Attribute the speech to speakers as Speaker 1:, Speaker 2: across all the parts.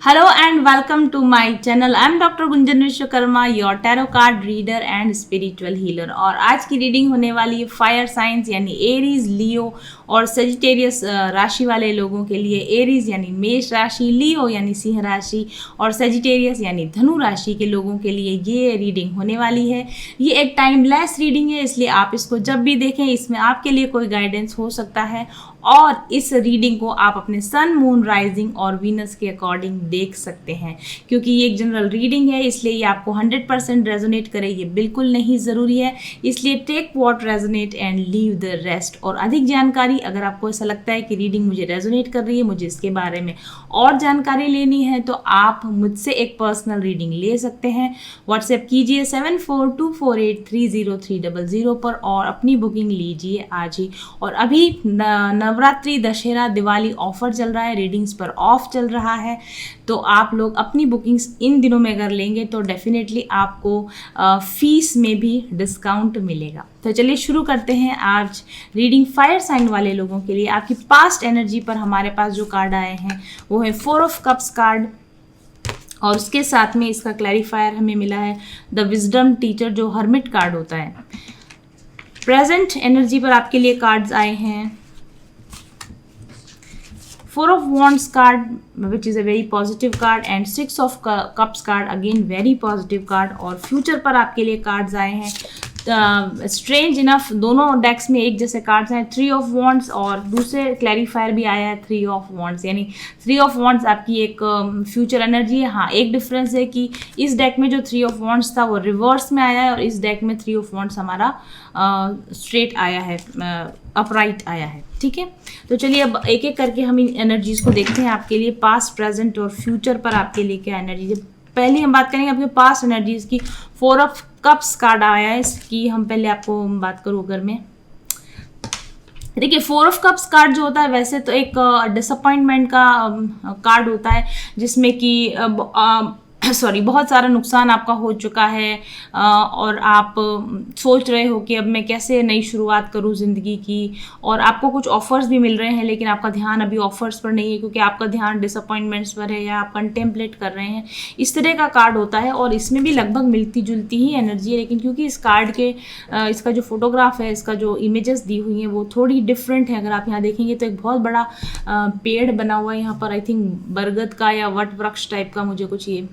Speaker 1: Hello and welcome to my channel. I am Dr. Gunjan Vishwakarma, your tarot card reader and spiritual healer. और आज की reading होने वाली है फायर साइंस यानी एरीज, लियो और सेजिटेरियस राशि वाले लोगों के लिए। एरीज यानी मेष राशि, लियो यानी सिंह राशि और सेजिटेरियस यानी धनु राशि के लोगों के लिए ये रीडिंग होने वाली है। ये एक टाइमलेस रीडिंग है, इसलिए आप इसको जब भी देखें इसमें आपके लिए कोई गाइडेंस हो सकता है और इस रीडिंग को आप अपने सन, मून, राइजिंग और वीनस के अकॉर्डिंग देख सकते हैं। क्योंकि ये एक जनरल रीडिंग है, इसलिए ये आपको 100% रेजोनेट करे ये बिल्कुल नहीं ज़रूरी है। इसलिए take what resonate and leave the rest. और अधिक जानकारी, अगर आपको ऐसा लगता है कि रीडिंग मुझे रेजोनेट कर रही है, मुझे इसके बारे में और जानकारी लेनी है, तो आप मुझसे एक पर्सनल रीडिंग ले सकते हैं। व्हाट्सएप कीजिए 7424830300 पर और अपनी बुकिंग लीजिए आज ही। और अभी नवरात्रि, दशहरा, दिवाली ऑफर चल रहा है, रीडिंग्स पर ऑफ चल रहा है, तो आप लोग अपनी बुकिंग्स इन दिनों में अगर लेंगे तो डेफिनेटली आपको फीस में भी डिस्काउंट मिलेगा। तो चलिए शुरू करते हैं आज रीडिंग फायर साइन वाले लोगों के लिए। आपकी पास्ट एनर्जी पर हमारे पास जो कार्ड आए हैं वो है 4 ऑफ कप्स कार्ड और उसके साथ में इसका क्लैरिफायर हमें मिला है द विजडम टीचर, जो हर्मिट कार्ड होता है। प्रेजेंट एनर्जी पर आपके लिए कार्ड्स आए हैं 4 of Wands card, which is a very positive card, and 6 of Cups card, again very positive card। और फ्यूचर पर आपके लिए कार्ड्स आए हैं स्ट्रेंज इनफ, दोनों डेक्स में एक जैसे कार्ड्स हैं 3 ऑफ वॉन्ड्स और दूसरे क्लैरिफायर भी आया है 3 ऑफ वॉन्ड्स, यानी 3 ऑफ वॉन्ड्स आपकी एक फ्यूचर एनर्जी है। हाँ, एक डिफरेंस है कि इस डेक में जो 3 ऑफ वॉन्ड्स था वो रिवर्स में आया है और इस डेक में 3 ऑफ वॉन्ड्स हमारा स्ट्रेट आया है, अपराइट आया है। ठीक है, तो चलिए अब एक एक करके हम इन एनर्जीज को देखते हैं आपके लिए पास्ट, प्रेजेंट और फ्यूचर पर आपके लिए क्या एनर्जी है। पहले हम बात करेंगे आपके पास्ट एनर्जीज की। 4 ऑफ कप्स कार्ड आया है, इसकी हम पहले आपको बात करूँ अगर मैं। देखिए 4 ऑफ कप्स कार्ड जो होता है वैसे तो एक डिसअपॉइंटमेंट का कार्ड होता है, जिसमें कि बहुत सारा नुकसान आपका हो चुका है और आप सोच रहे हो कि अब मैं कैसे नई शुरुआत करूं ज़िंदगी की, और आपको कुछ ऑफर्स भी मिल रहे हैं लेकिन आपका ध्यान अभी ऑफर्स पर नहीं है क्योंकि आपका ध्यान डिसअपॉइंटमेंट्स पर है या आप कंटेम्पलेट कर रहे हैं। इस तरह का कार्ड होता है और इसमें भी लगभग मिलती जुलती ही एनर्जी है, लेकिन क्योंकि इस कार्ड के इसका जो फोटोग्राफ है, इसका जो इमेजेस दी हुई हैं वो थोड़ी डिफरेंट है। अगर आप यहाँ देखेंगे तो एक बहुत बड़ा पेड़ बना हुआ है यहाँ पर, आई थिंक बरगद का या वट वृक्ष टाइप का मुझे कुछ ये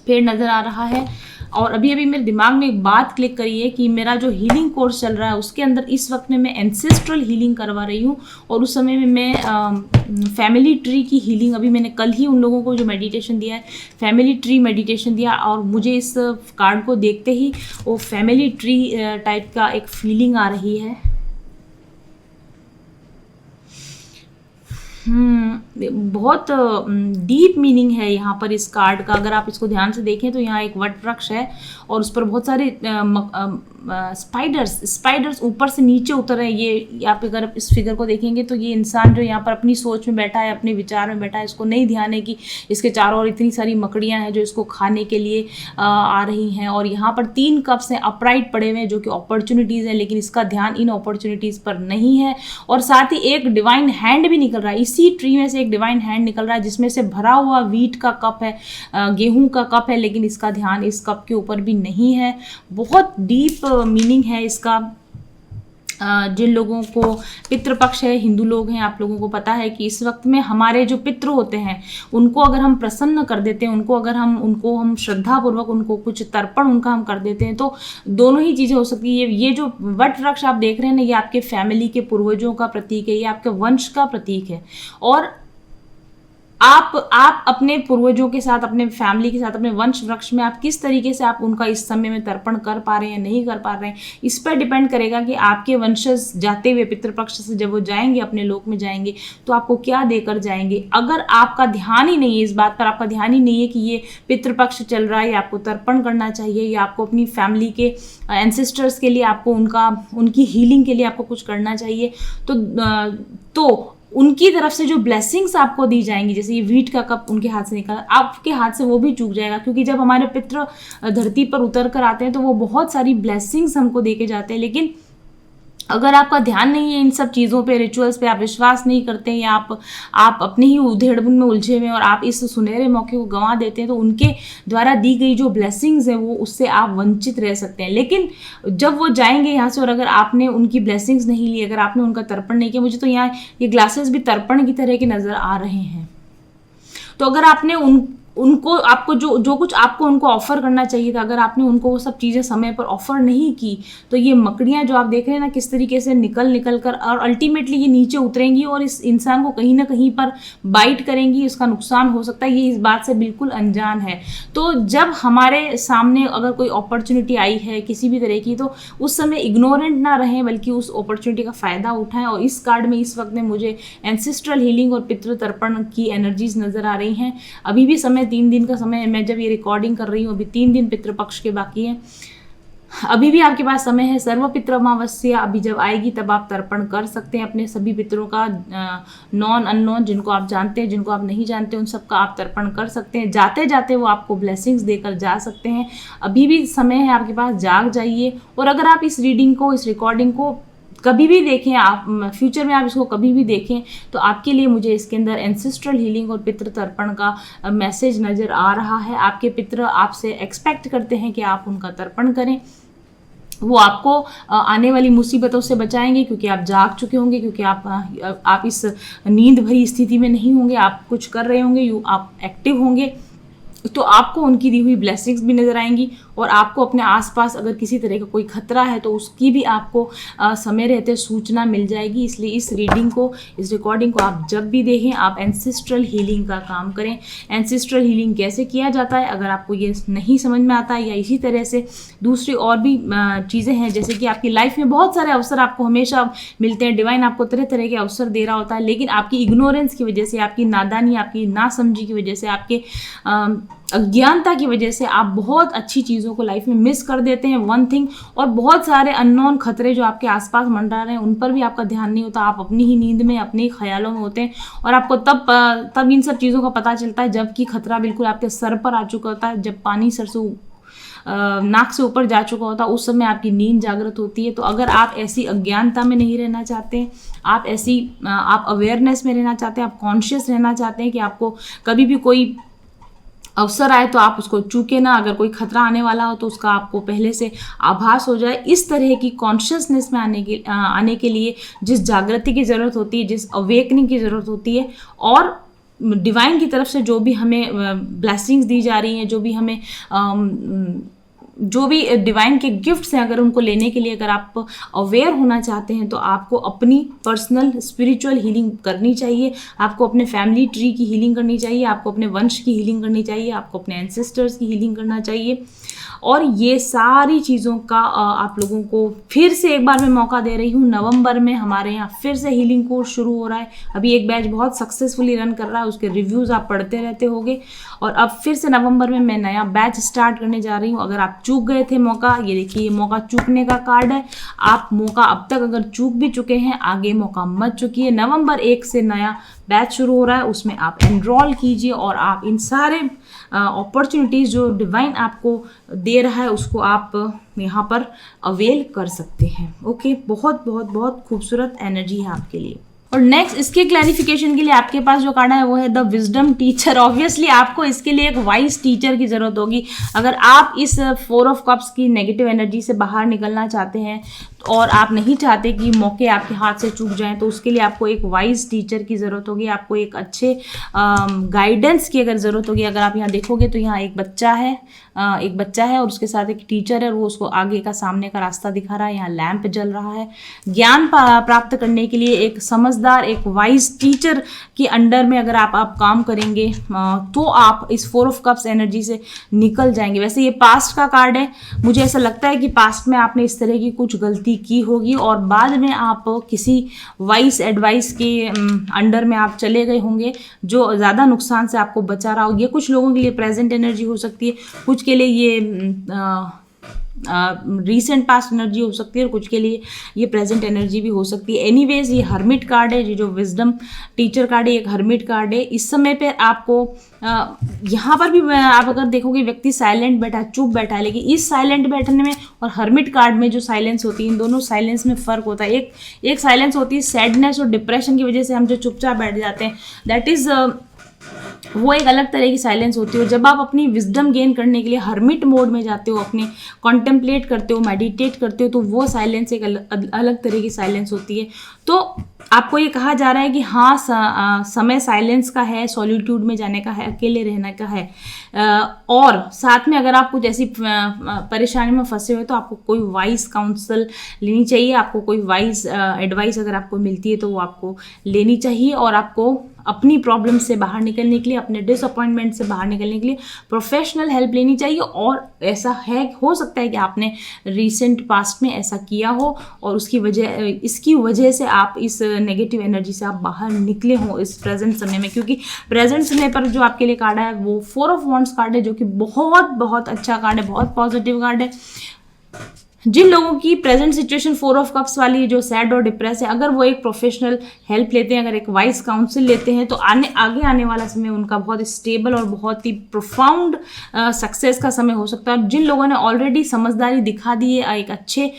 Speaker 1: पेड़ नज़र आ रहा है। और अभी मेरे दिमाग में एक बात क्लिक करी है कि मेरा जो हीलिंग कोर्स चल रहा है उसके अंदर इस वक्त में मैं एंसेस्ट्रल हीलिंग करवा रही हूँ और उस समय में मैं फैमिली ट्री की हीलिंग, अभी मैंने कल ही उन लोगों को जो मेडिटेशन दिया है फैमिली ट्री मेडिटेशन दिया, और मुझे इस कार्ड को देखते ही वो फैमिली ट्री टाइप का एक फीलिंग आ रही है। बहुत डीप मीनिंग है यहाँ पर इस कार्ड का। अगर आप इसको ध्यान से देखें तो यहाँ एक वट वृक्ष है और उस पर बहुत सारे स्पाइडर्स ऊपर से नीचे उतर रहे हैं। ये आप अगर इस फिगर को देखेंगे तो ये इंसान जो यहाँ पर अपनी सोच में बैठा है, अपने विचार में बैठा है, इसको नहीं ध्यान है कि इसके चारों ओर इतनी सारी मकड़ियाँ हैं जो इसको खाने के लिए आ रही हैं। और यहाँ पर 3 कप्स हैं अपराइट पड़े हुए हैं जो कि अपॉर्चुनिटीज़ हैं, लेकिन इसका ध्यान इन अपॉर्चुनिटीज़ पर नहीं है। और साथ ही एक डिवाइन हैंड भी निकल रहा है, इसी ट्री में से एक डिवाइन हैंड निकल रहा है जिसमें से भरा हुआ व्हीट का कप है, गेहूं का कप है, लेकिन इसका ध्यान इस कप के ऊपर भी नहीं है। बहुत डीप मीनिंग है इसका। जिन लोगों को पितृपक्ष है, हिंदू लोग हैं, आप लोगों को पता है कि इस वक्त में हमारे जो पितृ होते हैं उनको अगर हम प्रसन्न कर देते हैं, उनको हम श्रद्धापूर्वक उनको कुछ तर्पण उनका हम कर देते हैं, तो दोनों ही चीज़ें हो सकती है। ये जो वट वृक्ष आप देख रहे हैं ना, ये आपके फैमिली के पूर्वजों का प्रतीक है, ये आपके वंश का प्रतीक है। और आप अपने पूर्वजों के साथ, अपने फैमिली के साथ, अपने वंश वृक्ष में आप किस तरीके से आप उनका इस समय में तर्पण कर पा रहे हैं या नहीं कर पा रहे हैं, इस पर डिपेंड करेगा कि आपके वंशज जाते हुए पितृपक्ष से जब वो जाएंगे, अपने लोक में जाएंगे, तो आपको क्या देकर जाएंगे। अगर आपका ध्यान ही नहीं है इस बात पर, आपका ध्यान ही नहीं है कि ये पितृपक्ष चल रहा है या आपको तर्पण करना चाहिए या आपको अपनी फैमिली के एंसेस्टर्स के लिए आपको उनकी हीलिंग के लिए आपको कुछ करना चाहिए, तो उनकी तरफ से जो ब्लेसिंग्स आपको दी जाएंगी, जैसे ये व्हीट का कप उनके हाथ से निकला, आपके हाथ से वो भी चूक जाएगा। क्योंकि जब हमारे पितृ धरती पर उतर कर आते हैं तो वो बहुत सारी ब्लेसिंग्स हमको दे के जाते हैं, लेकिन अगर आपका ध्यान नहीं है इन सब चीज़ों पे, रिचुअल्स पे, आप विश्वास नहीं करते हैं, या आप अपने ही उधेड़बुन में उलझे हुए हैं और आप इस सुनहरे मौके को गंवा देते हैं, तो उनके द्वारा दी गई जो ब्लेसिंग्स है वो उससे आप वंचित रह सकते हैं। लेकिन जब वो जाएंगे यहाँ से और अगर आपने उनकी ब्लेसिंग्स नहीं ली, अगर आपने उनका तर्पण नहीं किया, मुझे तो यहाँ ये ग्लासेस भी तर्पण की तरह के नज़र आ रहे हैं। तो अगर आपने उनको आपको जो कुछ आपको उनको ऑफर करना चाहिए था, अगर आपने उनको वो सब चीज़ें समय पर ऑफर नहीं की, तो ये मकड़ियाँ जो आप देख रहे हैं ना किस तरीके से निकल कर और अल्टीमेटली ये नीचे उतरेंगी और इस इंसान को कहीं ना कहीं पर बाइट करेंगी, इसका नुकसान हो सकता है, ये इस बात से बिल्कुल अनजान है। तो जब हमारे सामने अगर कोई अपॉर्चुनिटी आई है किसी भी तरह की, तो उस समय इग्नोरेंट ना रहें, बल्कि उस अपॉर्चुनिटी का फ़ायदा उठाएं। और इस कार्ड में इस वक्त में मुझे एंसेस्ट्रल हीलिंग और पितृ तर्पण की एनर्जीज नज़र आ रही हैं। अभी भी समय 3 दिन का समय है, मैं जब ये रिकॉर्डिंग कर रही हूँ अभी 3 दिन पितृपक्ष के बाकी हैं, अभी भी आपके पास समय है। सर्व पितृ अमावस्या अभी जब आएगी तब आप तर्पण कर सकते हैं अपने सभी पितरों का, नॉन अननोन, जिनको आप जानते हैं, जिनको आप नहीं जानते, उन सब का आप तर्पण कर सकते हैं। जाते जाते वो आपको ब्लेसिंग्स देकर जा सकते हैं। अभी भी समय है आपके पास, जाग जाइए। और अगर आप इस रीडिंग को, इस रिकॉर्डिंग को कभी भी देखें, आप फ्यूचर में आप इसको कभी भी देखें, तो आपके लिए मुझे इसके अंदर एंसेस्ट्रल हीलिंग और पितृ तर्पण का मैसेज नज़र आ रहा है। आपके पितृ आपसे एक्सपेक्ट करते हैं कि आप उनका तर्पण करें। वो आपको आने वाली मुसीबतों से बचाएंगे, क्योंकि आप जाग चुके होंगे, क्योंकि आप इस नींद भरी स्थिति में नहीं होंगे, आप कुछ कर रहे होंगे, आप एक्टिव होंगे, तो आपको उनकी दी हुई ब्लेसिंग्स भी नज़र आएंगी। और आपको अपने आसपास अगर किसी तरह का कोई खतरा है तो उसकी भी आपको समय रहते सूचना मिल जाएगी। इसलिए इस रीडिंग को, इस रिकॉर्डिंग को आप जब भी देखें, आप एंसेस्ट्रल हीलिंग का काम करें। एंसेस्ट्रल हीलिंग कैसे किया जाता है, अगर आपको ये नहीं समझ में आता है, या इसी तरह से दूसरी और भी चीज़ें हैं, जैसे कि आपकी लाइफ में बहुत सारे अवसर आपको हमेशा मिलते हैं, डिवाइन आपको तरह तरह के अवसर दे रहा होता है, लेकिन आपकी इग्नोरेंस की वजह से, आपकी नादानी, आपकी नासमझी की वजह से, आपके अज्ञानता की वजह से आप बहुत अच्छी चीज़ों को लाइफ में मिस कर देते हैं, वन थिंग। और बहुत सारे अननोन खतरे जो आपके आसपास मंडरा रहे हैं उन पर भी आपका ध्यान नहीं होता, आप अपनी ही नींद में, अपने ही ख्यालों में होते हैं, और आपको तब इन सब चीज़ों का पता चलता है जबकि खतरा बिल्कुल आपके सर पर आ चुका होता है, जब पानी सर से नाक से ऊपर जा चुका होता है, उस समय आपकी नींद जागृत होती है। तो अगर आप ऐसी अज्ञानता में नहीं रहना चाहते, आप अवेयरनेस में रहना चाहते हैं, आप कॉन्शियस रहना चाहते हैं कि आपको कभी भी कोई अवसर आए तो आप उसको चूके ना, अगर कोई खतरा आने वाला हो तो उसका आपको पहले से आभास हो जाए, इस तरह की कॉन्शियसनेस में आने के लिए जिस जागृति की ज़रूरत होती है, जिस अवेकनिंग की ज़रूरत होती है, और डिवाइन की तरफ से जो भी हमें ब्लेसिंग्स दी जा रही हैं, जो भी डिवाइन के गिफ्ट्स हैं, अगर उनको लेने के लिए अगर आप अवेयर होना चाहते हैं तो आपको अपनी पर्सनल स्पिरिचुअल हीलिंग करनी चाहिए, आपको अपने फैमिली ट्री की हीलिंग करनी चाहिए, आपको अपने वंश की हीलिंग करनी चाहिए, आपको अपने एंसेस्टर्स की हीलिंग करना चाहिए। और ये सारी चीज़ों का आप लोगों को फिर से एक बार मैं मौका दे रही हूँ। नवंबर में हमारे यहाँ फिर से हीलिंग कोर्स शुरू हो रहा है। अभी एक बैच बहुत सक्सेसफुली रन कर रहा है, उसके रिव्यूज़ आप पढ़ते रहते होंगे। और अब फिर से नवंबर में मैं नया बैच स्टार्ट करने जा रही हूँ। अगर आप चूक गए थे मौका, ये देखिए, ये मौका चूकने का कार्ड है। आप मौका अब तक अगर चूक भी चुके हैं, आगे मौका मत चुकिए। नवंबर 1 से नया बैच शुरू हो रहा है, उसमें आप एनरोल कीजिए और आप इन सारे अपॉर्चुनिटीज़ जो डिवाइन आपको दे रहा है उसको आप यहाँ पर अवेल कर सकते हैं। ओके, बहुत बहुत बहुत खूबसूरत एनर्जी है आपके लिए। और नेक्स्ट, इसके क्लैरिफिकेशन के लिए आपके पास जो कार्ड है वो है द विजडम टीचर। ऑब्वियसली आपको इसके लिए एक वाइज टीचर की ज़रूरत होगी। अगर आप इस 4 ऑफ कप्स की नेगेटिव एनर्जी से बाहर निकलना चाहते हैं और आप नहीं चाहते कि मौके आपके हाथ से चूक जाएं, तो उसके लिए आपको एक वाइज टीचर की ज़रूरत होगी। आपको एक अच्छे गाइडेंस की अगर ज़रूरत होगी। अगर आप यहाँ देखोगे तो यहाँ एक बच्चा है और उसके साथ एक टीचर है, और वो उसको आगे का, सामने का रास्ता दिखा रहा है। यहाँ लैंप जल रहा है। ज्ञान प्राप्त करने के लिए एक समझदार, एक वाइज टीचर के अंडर में अगर आप काम करेंगे तो आप इस 4 ऑफ कप्स एनर्जी से निकल जाएंगे। वैसे ये पास्ट का कार्ड है, मुझे ऐसा लगता है कि पास्ट में आपने इस तरह की कुछ गलती की होगी और बाद में आप किसी वाइज एडवाइस के अंडर में आप चले गए होंगे जो ज़्यादा नुकसान से आपको बचा रहा हो। ये कुछ लोगों के लिए प्रेजेंट एनर्जी हो सकती है, कुछ के लिए ये रीसेंट पास्ट एनर्जी हो सकती है और कुछ के लिए ये प्रेजेंट एनर्जी भी हो सकती है। एनीवेज ये हर्मिट कार्ड है, ये जो विजडम टीचर कार्ड है, एक हर्मिट कार्ड है। इस समय पे आपको यहाँ पर भी आप अगर देखोगे व्यक्ति साइलेंट बैठा है, चुप बैठा है, लेकिन इस साइलेंट बैठने में और हर्मिट कार्ड में जो साइलेंस होती है, इन दोनों साइलेंस में फ़र्क होता है। एक साइलेंस होती है सैडनेस और डिप्रेशन की वजह से हम जो चुपचाप बैठ जाते हैं, दैट इज़ वो एक अलग तरह की साइलेंस होती है। और जब आप अपनी विजडम गेन करने के लिए हर्मिट मोड में जाते हो, अपने कॉन्टेम्पलेट करते हो, मेडिटेट करते हो, तो वो साइलेंस एक अलग तरह की साइलेंस होती है। तो आपको ये कहा जा रहा है कि हाँ, समय साइलेंस का है, सॉलिट्यूड में जाने का है, अकेले रहने का है। और साथ में अगर आप कुछ ऐसी परेशानी में फंसे हुए तो आपको कोई वाइज काउंसल लेनी चाहिए। आपको कोई वाइज एडवाइस अगर आपको मिलती है तो वो आपको लेनी चाहिए, और आपको अपनी प्रॉब्लम से बाहर निकलने के लिए, अपने डिसअपॉइंटमेंट से बाहर निकलने के लिए प्रोफेशनल हेल्प लेनी चाहिए। और ऐसा है, हो सकता है कि आपने रिसेंट पास्ट में ऐसा किया हो और इसकी वजह से आप इस नेगेटिव एनर्जी से आप बाहर निकले हो इस प्रेजेंट समय में। क्योंकि प्रेजेंट समय पर जो आपके लिए कार्ड है वो 4 ऑफ वॉन्ड्स कार्ड है, जो कि बहुत बहुत अच्छा कार्ड है, बहुत पॉजिटिव कार्ड है। जिन लोगों की प्रेजेंट सिचुएशन 4 ऑफ कप्स वाली जो सैड और डिप्रेस है, अगर वो एक प्रोफेशनल हेल्प लेते हैं, अगर एक वाइज काउंसिल लेते हैं, तो आगे आने वाला समय उनका बहुत स्टेबल और बहुत ही प्रोफाउंड सक्सेस का समय हो सकता है। जिन लोगों ने ऑलरेडी समझदारी दिखा दी है, एक अच्छे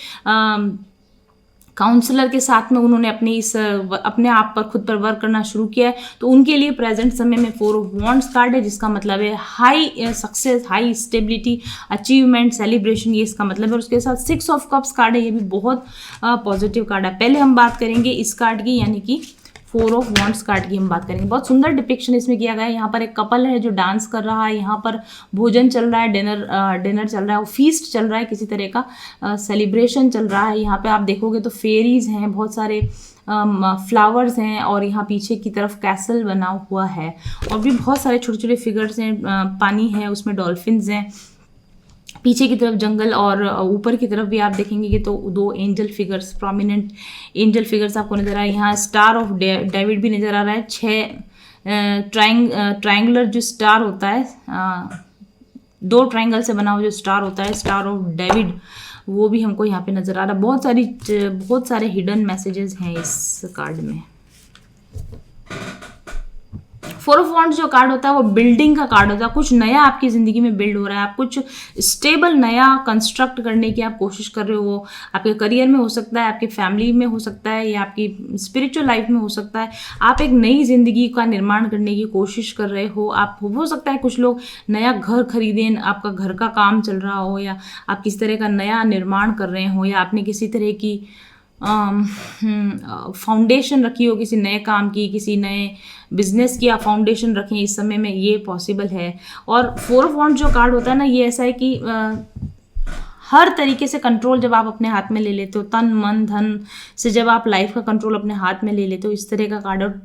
Speaker 1: काउंसलर के साथ में उन्होंने अपने आप पर खुद पर वर्क करना शुरू किया है, तो उनके लिए प्रेजेंट समय में 4 ऑफ वॉन्ड्स कार्ड है, जिसका मतलब है high success, high stability, achievement, celebration, ये इसका मतलब है। और उसके साथ 6 ऑफ कप्स कार्ड है, ये भी बहुत पॉजिटिव कार्ड है। पहले हम बात करेंगे इस कार्ड की, यानी कि 4 ऑफ वॉन्ड्स कार्ड की हम बात करेंगे। बहुत सुंदर डिपिक्शन इसमें किया गया है। यहाँ पर एक कपल है जो डांस कर रहा है, यहाँ पर भोजन चल रहा है, डिनर चल रहा है, फीस्ट चल रहा है, किसी तरह का सेलिब्रेशन चल रहा है। यहाँ पे आप देखोगे तो फेरीज हैं, बहुत सारे फ्लावर्स हैं, और यहाँ पीछे की तरफ कैसल बना हुआ है, और भी बहुत सारे छोटे छोटे फिगर्स हैं, पानी है उसमें, डॉल्फिन्स हैं, पीछे की तरफ जंगल, और ऊपर की तरफ भी आप देखेंगे कि तो 2 angel figures, prominent angel figures आपको नजर आ रहे हैं। यहाँ स्टार ऑफ डेविड भी नजर आ रहा है। 6 ट्रायंगुलर जो स्टार होता है, 2 ट्रायंगल से बना हुआ जो स्टार होता है, स्टार ऑफ डेविड, वो भी हमको यहाँ पे नजर आ रहा है। बहुत सारे हिडन मैसेजेस हैं इस कार्ड में। 4 ऑफ वॉन्ड्स जो कार्ड होता है वो बिल्डिंग का कार्ड होता है। कुछ नया आपकी ज़िंदगी में बिल्ड हो रहा है, आप कुछ स्टेबल नया कंस्ट्रक्ट करने की आप कोशिश कर रहे हो। आपके करियर में हो सकता है, आपकी फैमिली में हो सकता है, या आपकी स्पिरिचुअल लाइफ में हो सकता है। आप एक नई ज़िंदगी का निर्माण करने की कोशिश कर रहे हो। आप हो सकता है कुछ लोग नया घर खरीदें, आपका घर का काम चल रहा हो, या आप किसी तरह का नया निर्माण कर रहे हो, या आपने किसी तरह की फाउंडेशन रखी हो किसी नए काम की, किसी नए बिजनेस की आप फाउंडेशन रखें इस समय में, ये पॉसिबल है। और 4 ऑफ वॉन्ड्स जो कार्ड होता है ना, ये ऐसा है कि हर तरीके से कंट्रोल जब आप अपने हाथ में ले लेते हो, तन मन धन से जब आप लाइफ का कंट्रोल अपने हाथ में ले लेते हो, इस तरह का कार्ड। और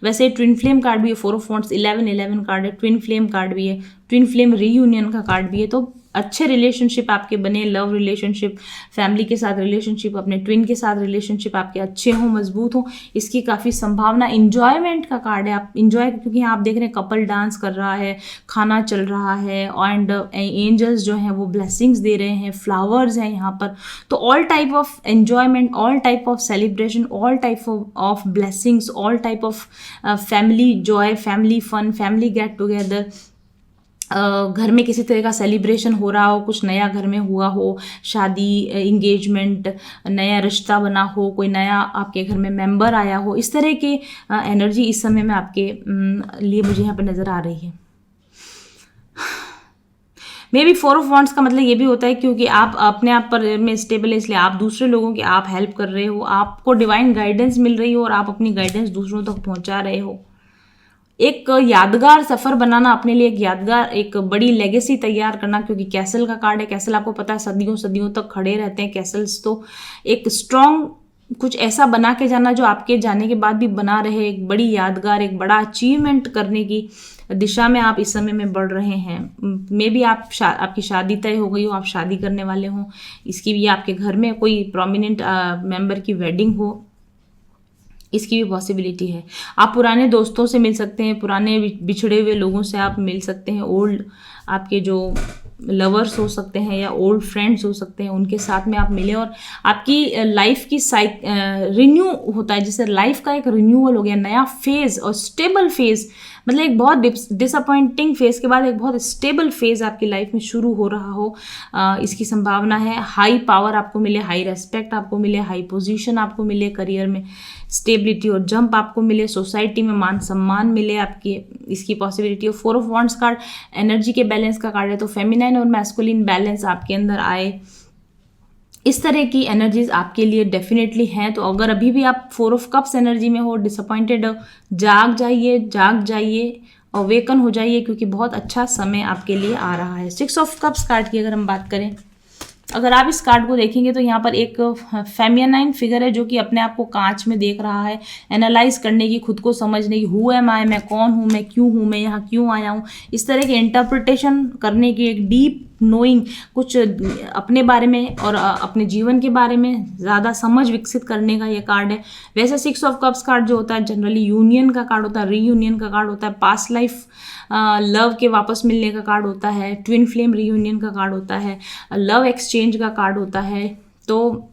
Speaker 1: वैसे ट्विन फ्लेम कार्ड भी है, 4 ऑफ वॉन्ड्स 11 कार्ड है, ट्विन फ्लेम कार्ड भी है, ट्विन फ्लेम रीयूनियन का कार्ड भी है। तो अच्छे रिलेशनशिप आपके बने, लव रिलेशनशिप, फैमिली के साथ रिलेशनशिप, अपने ट्विन के साथ रिलेशनशिप आपके अच्छे हों, मजबूत हों, इसकी काफ़ी संभावना। इंजॉयमेंट का कार्ड है, आप इंजॉय, क्योंकि यहाँ आप देख रहे हैं कपल डांस कर रहा है, खाना चल रहा है, एंड एंजल्स जो हैं वो ब्लेसिंग्स दे रहे हैं, फ्लावर्स हैं यहाँ पर। तो all type of enjoyment, all type of celebration, all type of blessings, all type of family joy, family fun, family get together. घर में किसी तरह का सेलिब्रेशन हो रहा हो, कुछ नया घर में हुआ हो, शादी, इंगेजमेंट, नया रिश्ता बना हो, कोई नया आपके घर में मेंबर आया हो, इस तरह के एनर्जी इस समय में आपके लिए मुझे यहाँ पर नज़र आ रही है। मे बी 4 ऑफ वॉन्ड्स का मतलब ये भी होता है क्योंकि आप अपने आप पर में स्टेबल है, इसलिए आप दूसरे लोगों की आप हेल्प कर रहे हो, आपको डिवाइन गाइडेंस मिल रही हो और आप अपनी गाइडेंस दूसरों तक पहुँचा रहे हो। एक यादगार सफ़र बनाना अपने लिए, एक यादगार, एक बड़ी लेगेसी तैयार करना, क्योंकि कैसल का कार्ड है। कैसल आपको पता है सदियों सदियों तक खड़े रहते हैं कैसल्स। तो एक स्ट्रॉन्ग कुछ ऐसा बना के जाना जो आपके जाने के बाद भी बना रहे, एक बड़ी यादगार, एक बड़ा अचीवमेंट करने की दिशा में आप इस समय में बढ़ रहे हैं। मे बी आपकी शादी तय हो गई हो, आप शादी करने वाले हों, इसकी भी आपके घर में कोई प्रोमिनेंट मेंबर की वेडिंग हो, इसकी भी पॉसिबिलिटी है। आप पुराने दोस्तों से मिल सकते हैं, पुराने बिछड़े हुए लोगों से आप मिल सकते हैं, ओल्ड आपके जो लवर्स हो सकते हैं या ओल्ड फ्रेंड्स हो सकते हैं, उनके साथ में आप मिले और आपकी लाइफ की रिन्यू होता है, जैसे लाइफ का एक रिन्यूअल हो गया, नया फेज और स्टेबल फेज, मतलब एक बहुत डिसअपॉइंटिंग फेज के बाद एक बहुत स्टेबल फेज आपकी लाइफ में शुरू हो रहा हो, इसकी संभावना है। हाई पावर आपको मिले, हाई रेस्पेक्ट आपको मिले, हाई पोजीशन आपको मिले, करियर में स्टेबिलिटी और जंप आपको मिले, सोसाइटी में मान सम्मान मिले आपकी, इसकी पॉसिबिलिटी है। 4 ऑफ वॉन्ड्स कार्ड एनर्जी के बैलेंस का कार्ड है, तो फेमिनाइन और मैस्कुलिन बैलेंस आपके अंदर आए, इस तरह की एनर्जीज आपके लिए डेफिनेटली हैं। तो अगर अभी भी आप 4 ऑफ कप्स एनर्जी में हो, डिसअपॉइंटेड हो, जाग जाइए, अवेकन हो जाइए, क्योंकि बहुत अच्छा समय आपके लिए आ रहा है। 6 ऑफ कप्स कार्ड की अगर हम बात करें, अगर आप इस कार्ड को देखेंगे तो यहाँ पर एक फेमिनाइन फिगर है जो कि अपने आप को कांच में देख रहा है, एनालाइज करने की, खुद को समझने की, हु एम आई, मैं कौन हूँ, मैं क्यों हूँ, मैं यहाँ क्यों आया हूँ, इस तरह के इंटरप्रिटेशन करने की, एक डीप नोइंग, कुछ अपने बारे में और अपने जीवन के बारे में ज़्यादा समझ विकसित करने का ये कार्ड है। वैसे 6 ऑफ कप्स कार्ड जो होता है जनरली यूनियन का कार्ड होता है, रीयूनियन का कार्ड होता है, पास्ट लाइफ लव के वापस मिलने का कार्ड होता है, ट्विन फ्लेम रीयूनियन का कार्ड होता है, लव एक्सचेंज का कार्ड होता है। तो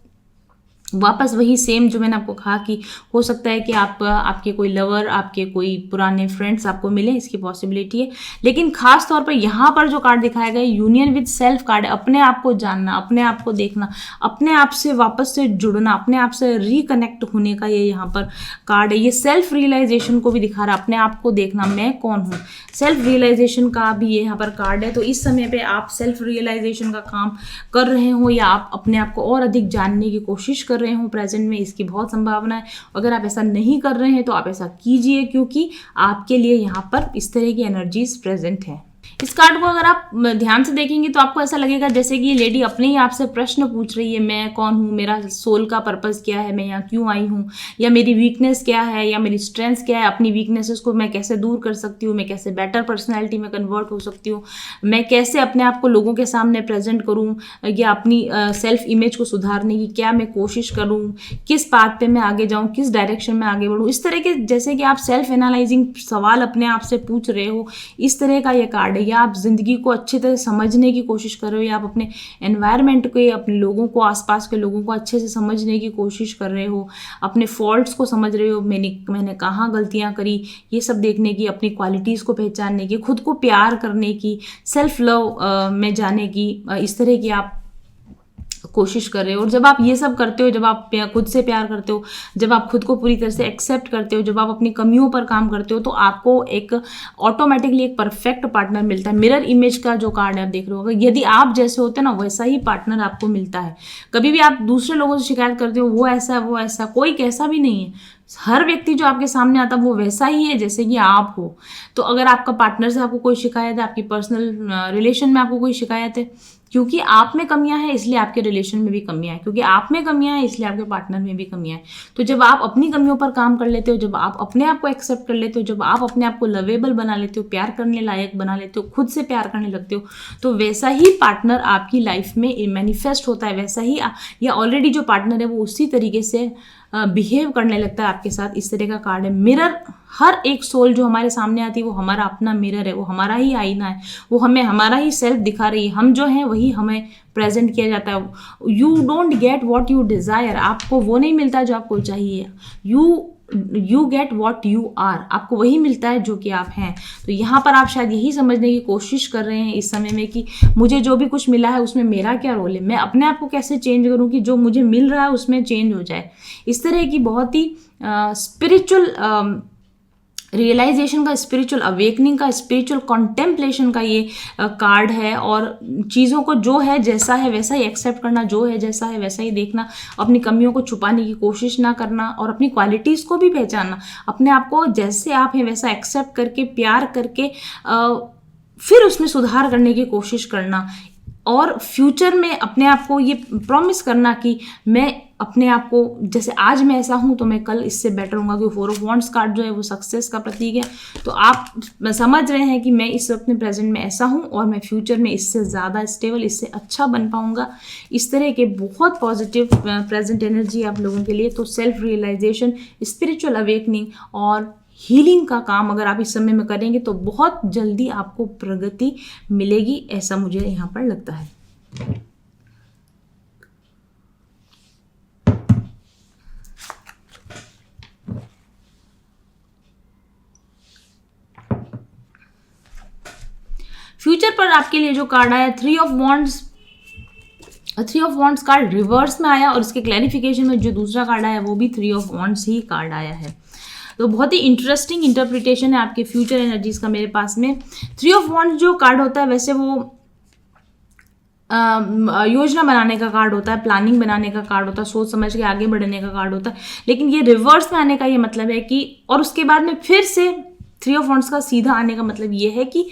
Speaker 1: वापस वही सेम जो मैंने आपको कहा कि हो सकता है कि आपके कोई लवर, आपके कोई पुराने फ्रेंड्स आपको मिले, इसकी पॉसिबिलिटी है। लेकिन खास तौर पर यहाँ पर जो कार्ड दिखाया गया है यूनियन विद सेल्फ कार्ड है, अपने आप को जानना, अपने आप को देखना, अपने आप से वापस से जुड़ना, अपने आप से रिकनेक्ट होने का ये यहाँ पर कार्ड है। ये सेल्फ रियलाइजेशन को भी दिखा रहा है, अपने आप को देखना, मैं कौन हूँ, सेल्फ रियलाइजेशन का भी ये यहाँ पर कार्ड है। तो इस समय पे आप सेल्फ रियलाइजेशन का काम कर रहे हो या आप अपने आप को और अधिक जानने की कोशिश कर रहे हो प्रेजेंट में, इसकी बहुत संभावना है। अगर आप ऐसा नहीं कर रहे हैं तो आप ऐसा कीजिए, क्योंकि आपके लिए यहाँ पर इस तरह की एनर्जीज प्रेजेंट है। इस कार्ड को अगर आप ध्यान से देखेंगे तो आपको ऐसा लगेगा जैसे कि ये लेडी अपने ही आपसे प्रश्न पूछ रही है, मैं कौन हूँ, मेरा सोल का पर्पस क्या है, मैं यहाँ क्यों आई हूँ, या मेरी वीकनेस क्या है, या मेरी स्ट्रेंथ क्या है, अपनी वीकनेसेस को मैं कैसे दूर कर सकती हूँ, मैं कैसे बेटर पर्सनैलिटी में कन्वर्ट हो सकती हूँ, मैं कैसे अपने आप को लोगों के सामने प्रेजेंट करूँ, या अपनी सेल्फ इमेज को सुधारने की क्या मैं कोशिश करूँ, किस पाथ पे मैं आगे जाऊँ, किस डायरेक्शन में आगे बढ़ूँ, इस तरह के जैसे कि आप सेल्फ एनालाइजिंग सवाल अपने आप से पूछ रहे हो, इस तरह का ये कार्ड है। या आप ज़िंदगी को अच्छी तरह समझने की कोशिश कर रहे हो, या आप अपने एनवायरनमेंट को, अपने लोगों को, आसपास के लोगों को अच्छे से समझने की कोशिश कर रहे हो, अपने फॉल्ट्स को समझ रहे हो, मैंने कहाँ गलतियाँ करी, ये सब देखने की, अपनी क्वालिटीज़ को पहचानने की, खुद को प्यार करने की, सेल्फ लव में जाने की, इस तरह की आप कोशिश कर रहे हो। और जब आप ये सब करते हो, जब आप खुद से प्यार करते हो, जब आप खुद को पूरी तरह से एक्सेप्ट करते हो, जब आप अपनी कमियों पर काम करते हो, तो आपको एक ऑटोमेटिकली एक परफेक्ट पार्टनर मिलता है। मिरर इमेज का जो कार्ड है आप देख रहे हो, यदि आप जैसे होते ना वैसा ही पार्टनर आपको मिलता है। कभी भी आप दूसरे लोगों से शिकायत करते हो वो ऐसा, कोई कैसा भी नहीं है, हर व्यक्ति जो आपके सामने आता है वो वैसा ही है जैसे कि आप हो। तो अगर आपका पार्टनर से आपको कोई शिकायत है, आपकी पर्सनल रिलेशन में आपको कोई शिकायत है, क्योंकि आप में कमियां हैं इसलिए आपके रिलेशन में भी कमियां हैं, क्योंकि आप में कमियां हैं इसलिए आपके पार्टनर में भी कमियां हैं। तो जब आप अपनी कमियों पर काम कर लेते हो, जब आप अपने आप को एक्सेप्ट कर लेते हो, जब आप अपने आप को लवेबल बना लेते हो, प्यार करने लायक बना लेते हो, खुद से प्यार करने लगते हो, तो वैसा ही पार्टनर आपकी लाइफ में मैनिफेस्ट होता है, वैसा ही या ऑलरेडी जो पार्टनर है वो उसी तरीके से बिहेव करने लगता है आपके साथ। इस तरह का कार्ड है। मिरर, हर एक सोल जो हमारे सामने आती है वो हमारा अपना मिरर है, वो हमारा ही आईना है, वो हमें हमारा ही सेल्फ दिखा रही है। हम जो हैं वही हमें प्रेजेंट किया जाता है। You don't get what you desire, आपको वो नहीं मिलता जो आपको चाहिए। You get what you are, आपको वही मिलता है जो कि आप हैं। तो यहाँ पर आप शायद यही समझने की कोशिश कर रहे हैं इस समय में कि मुझे जो भी कुछ मिला है उसमें मेरा क्या रोल है, मैं अपने आप को कैसे चेंज करूँ कि जो मुझे मिल रहा है उसमें चेंज हो जाए। इस तरह की बहुत ही स्पिरिचुअल रियलाइजेशन का, स्पिरिचुअल अवेकनिंग का, स्पिरिचुअल कॉन्टेम्पलेशन का ये कार्ड है। और चीज़ों को जो है जैसा है वैसा ही एक्सेप्ट करना, जो है जैसा है वैसा ही देखना, अपनी कमियों को छुपाने की कोशिश ना करना और अपनी क्वालिटीज़ को भी पहचानना, अपने आप को जैसे आप हैं वैसा एक्सेप्ट करके, प्यार करके फिर उसमें सुधार करने की कोशिश करना। और फ्यूचर में अपने आप को ये प्रॉमिस करना कि मैं अपने आप को जैसे आज मैं ऐसा हूँ तो मैं कल इससे बेटर हूँगा। क्योंकि 4 ऑफ वॉन्ड्स कार्ड जो है वो सक्सेस का प्रतीक है। तो आप समझ रहे हैं कि मैं इस अपने प्रेजेंट में ऐसा हूँ और मैं फ्यूचर में इससे ज़्यादा स्टेबल, इससे अच्छा बन पाऊँगा। इस तरह के बहुत पॉजिटिव प्रेजेंट एनर्जी आप लोगों के लिए। तो सेल्फ रियलाइजेशन, स्पिरिचुअल अवेकनिंग और हीलिंग का काम अगर आप इस समय में करेंगे तो बहुत जल्दी आपको प्रगति मिलेगी, ऐसा मुझे यहाँ पर लगता है। फ्यूचर पर आपके लिए जो कार्ड आया three of wands card reverse में आया, और इसके क्लैरिफिकेशन में जो दूसरा कार्ड आया वो भी three of wands he card आया है। तो बहुत ही इंटरेस्टिंग इंटरप्रिटेशन है आपके फ्यूचर एनर्जीज का मेरे पास में। थ्री ऑफ वॉन्ड्स जो कार्ड होता है वैसे वो योजना बनाने का कार्ड होता है, प्लानिंग बनाने का कार्ड होता है, सोच समझ के आगे बढ़ने का कार्ड होता है। लेकिन ये रिवर्स में आने का ये मतलब है कि, और उसके बाद में फिर से थ्री ऑफ वॉन्ड्स का सीधा आने का मतलब ये है कि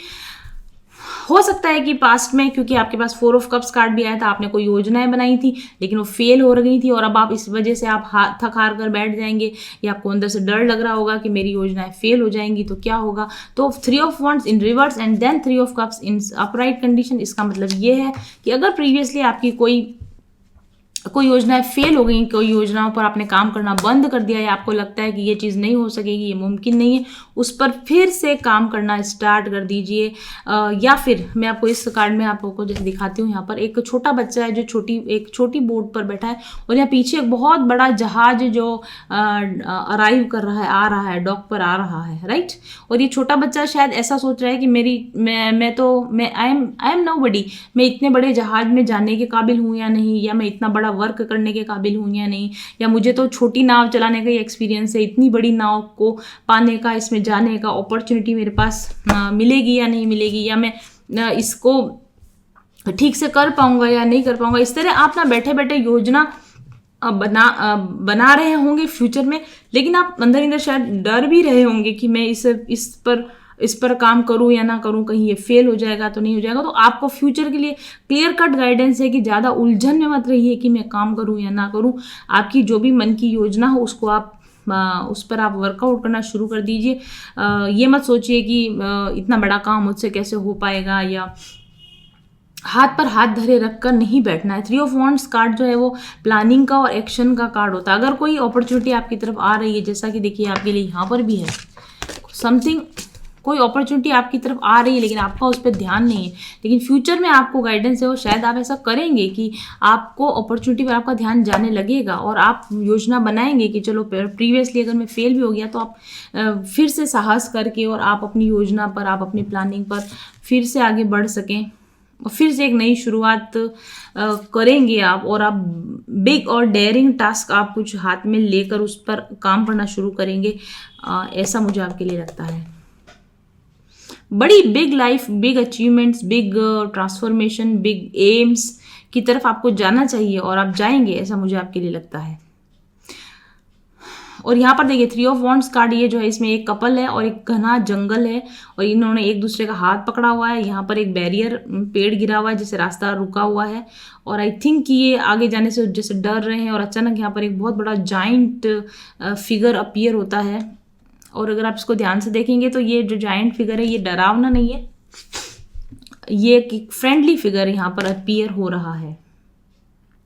Speaker 1: हो सकता है कि पास्ट में, क्योंकि आपके पास फोर ऑफ कप्स कार्ड भी आया था, आपने कोई योजनाएं बनाई थी लेकिन वो फेल हो रही थी, और अब आप इस वजह से आप थक हार कर बैठ जाएंगे, या आपको अंदर से डर लग रहा होगा कि मेरी योजनाएं फेल हो जाएंगी तो क्या होगा। तो three of wands in reverse and then three of cups in upright condition, इसका मतलब ये है कि अगर प्रीवियसली आपकी कोई योजनाएं फेल हो गई, कोई योजनाओं पर आपने काम करना बंद कर दिया, या आपको लगता है कि ये चीज़ नहीं हो सकेगी, ये मुमकिन नहीं है, उस पर फिर से काम करना स्टार्ट कर दीजिए। या फिर मैं आपको इस कार्ड में आप लोगों को जैसे दिखाती हूँ, यहाँ पर एक छोटा बच्चा है जो एक छोटी बोट पर बैठा है, और यहाँ पीछे एक बहुत बड़ा जहाज जो अराइव कर रहा है, आ रहा है, डॉक पर आ रहा है, राइट। और ये छोटा बच्चा शायद ऐसा सोच रहा है कि आई एम नोबडी, मैं इतने बड़े जहाज में जाने के काबिल हूँ या नहीं, या मैं इतना बड़ा वर्क करने के काबिल हूँ या नहीं, या मुझे तो छोटी नाव चलाने का ही एक्सपीरियंस है, इतनी बड़ी नाव को पाने का, इसमें जाने का अपॉर्चुनिटी मेरे पास मिलेगी या नहीं मिलेगी, या मैं इसको ठीक से कर पाऊंगा या नहीं कर पाऊंगा। इस तरह आप ना बैठे बैठे योजना बना रहे होंगे फ्यूचर में, लेकिन आप अंदर शायद डर भी रहे होंगे कि मैं इस पर काम करूं या ना करूं, कहीं ये फेल हो जाएगा तो नहीं हो जाएगा। तो आपको फ्यूचर के लिए क्लियर कट गाइडेंस है कि ज़्यादा उलझन में मत रहिए कि मैं काम करूं या ना करूं। आपकी जो भी मन की योजना हो उसको उस पर आप वर्कआउट करना शुरू कर दीजिए। ये मत सोचिए कि इतना बड़ा काम मुझसे कैसे हो पाएगा, या हाथ पर हाथ धरे रख कर नहीं बैठना है। थ्री ऑफ वॉन्ड्स कार्ड जो है वो प्लानिंग का और एक्शन का कार्ड होता है। अगर कोई अपॉर्चुनिटी आपकी तरफ आ रही है, जैसा कि देखिए आपके लिए यहाँ पर भी है कोई अपॉर्चुनिटी आपकी तरफ आ रही है, लेकिन आपका उस पर ध्यान नहीं है, लेकिन फ्यूचर में आपको गाइडेंस है वो शायद आप ऐसा करेंगे कि आपको अपॉर्चुनिटी पर आपका ध्यान जाने लगेगा, और आप योजना बनाएंगे कि चलो प्रीवियसली अगर मैं फेल भी हो गया तो आप फिर से साहस करके और आप अपनी योजना पर, आप अपनी प्लानिंग पर फिर से आगे बढ़ सकें, और फिर से एक नई शुरुआत करेंगे आप, और आप बिग और डेयरिंग टास्क आप कुछ हाथ में लेकर उस पर काम करना शुरू करेंगे। ऐसा मुझे आपके लिए लगता है। बड़ी big life, big achievements, big transformation, big AIIMS की तरफ आपको जाना चाहिए, और आप जाएंगे, ऐसा मुझे आपके लिए लगता है। और यहाँ पर देखिए थ्री ऑफ वॉन्ड्स कार्ड, ये जो है इसमें एक कपल है और एक घना जंगल है, और इन्होंने एक दूसरे का हाथ पकड़ा हुआ है। यहाँ पर एक बैरियर पेड़ गिरा हुआ है जिससे रास्ता रुका हुआ है, और आई थिंक कि ये आगे जाने से जैसे डर रहे हैं, और अचानक यहाँ पर एक बहुत बड़ा जाइंट फिगर अपीयर होता है। और अगर आप इसको ध्यान से देखेंगे तो ये जो जाइंट फिगर है ये डरावना नहीं है, ये एक फ्रेंडली फिगर यहाँ पर अपीयर हो रहा है।